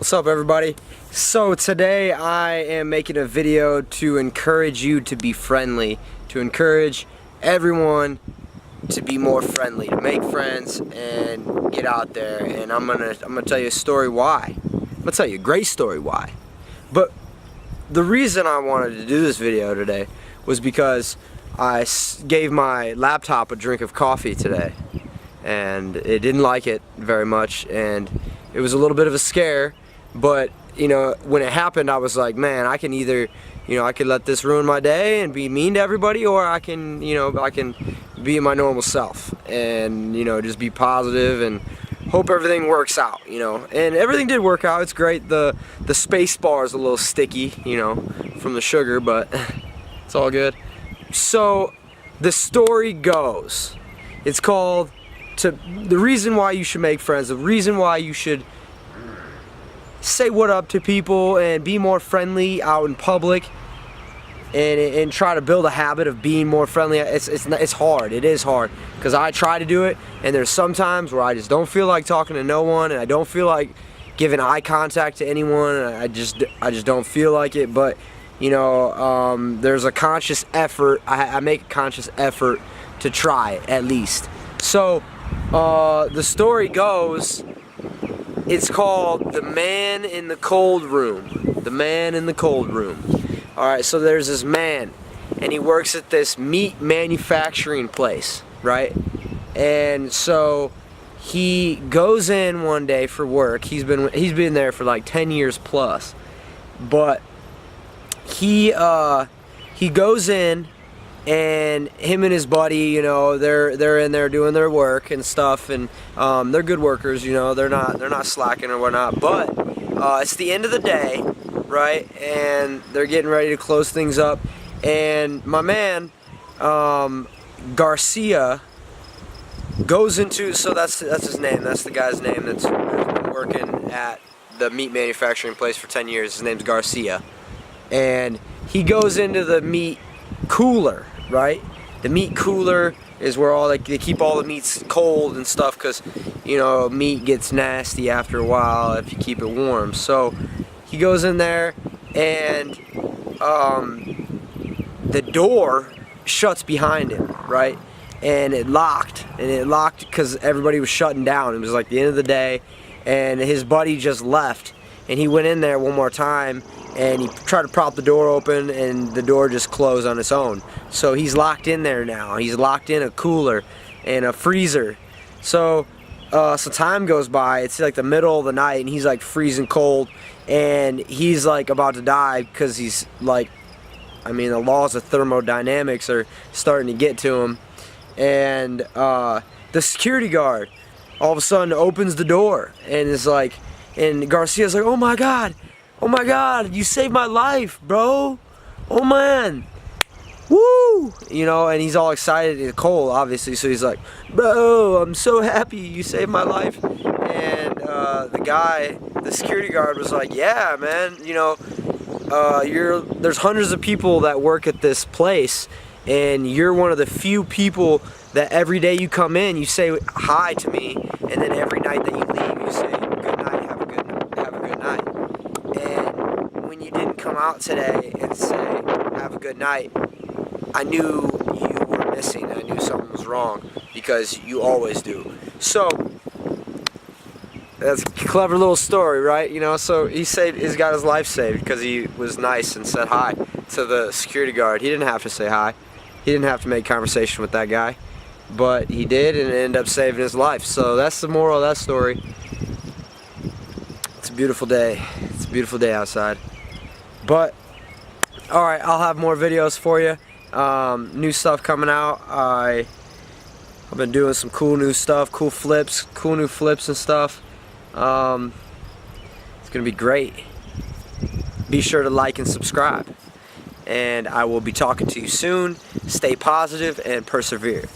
What's up, everybody? So today I am making a video to encourage you to be friendly, to encourage everyone to be more friendly, to make friends and get out there. And I'm gonna tell you a story why. I'm gonna tell you a great story why. But the reason I wanted to do this video today was because I gave my laptop a drink of coffee today, and it didn't like it very much, and it was a little bit of a scare. But you know, when it happened, I was like, man, I can either, I could let this ruin my day and be mean to everybody, or I can, I can be my normal self and, just be positive and hope everything works out, And everything did work out. It's great. The space bar is a little sticky, from the sugar, but it's all good. So the story goes, it's called the reason why you should make friends, the reason why you should say what up to people and be more friendly out in public, and try to build a habit of being more friendly. It's hard. It is hard, because I try to do it, and there's some times where I just don't feel like talking to no one, and I don't feel like giving eye contact to anyone, and I just don't feel like it. But there's a conscious effort. I make a conscious effort to try it, at least. So the story goes, it's called The Man in the Cold Room. The Man in the Cold Room. Alright, so there's this man, and he works at this meat manufacturing place, right? And so he goes in one day for work. He's been there for like 10 years plus. But he goes in, and him and his buddy, they're in there doing their work and stuff, and they're good workers, they're not slacking or whatnot. But it's the end of the day, right? And they're getting ready to close things up, and my man Garcia goes into, so that's his name, that's the guy's name that's been working at the meat manufacturing place for 10 years. His name's Garcia, and he goes into the meat cooler. Right? The meat cooler is where they keep all the meats cold and stuff, because meat gets nasty after a while if you keep it warm. So he goes in there, and the door shuts behind him, right? And it locked because everybody was shutting down. It was like the end of the day, and his buddy just left, and he went in there one more time, and he tried to prop the door open, and the door just closed on its own. So he's locked in there now. He's locked in a cooler and a freezer. So time goes by. It's like the middle of the night, and he's like freezing cold, and he's like about to die, because he's like, the laws of thermodynamics are starting to get to him. And the security guard all of a sudden opens the door, and is like, and Garcia's like, oh my God, you saved my life, bro. Oh man. Woo! And he's all excited and cold, obviously, so he's like, bro, I'm so happy you saved my life. And the security guard was like, yeah, man, there's hundreds of people that work at this place, and you're one of the few people that every day you come in, you say hi to me, and then every night that you leave, you say, good night, have a good night. And when you didn't come out today and say, have a good night, I knew you were missing. I knew something was wrong, because you always do. So that's a clever little story, right? So he's got his life saved because he was nice and said hi to the security guard. He didn't have to say hi. He didn't have to make conversation with that guy, but he did, and it ended up saving his life. So that's the moral of that story. It's a beautiful day. It's a beautiful day outside. But alright, I'll have more videos for you. New stuff coming out. I've been doing some cool new stuff, cool new flips and stuff. It's gonna be great. Be sure to like and subscribe, and I will be talking to you soon. Stay positive and persevere.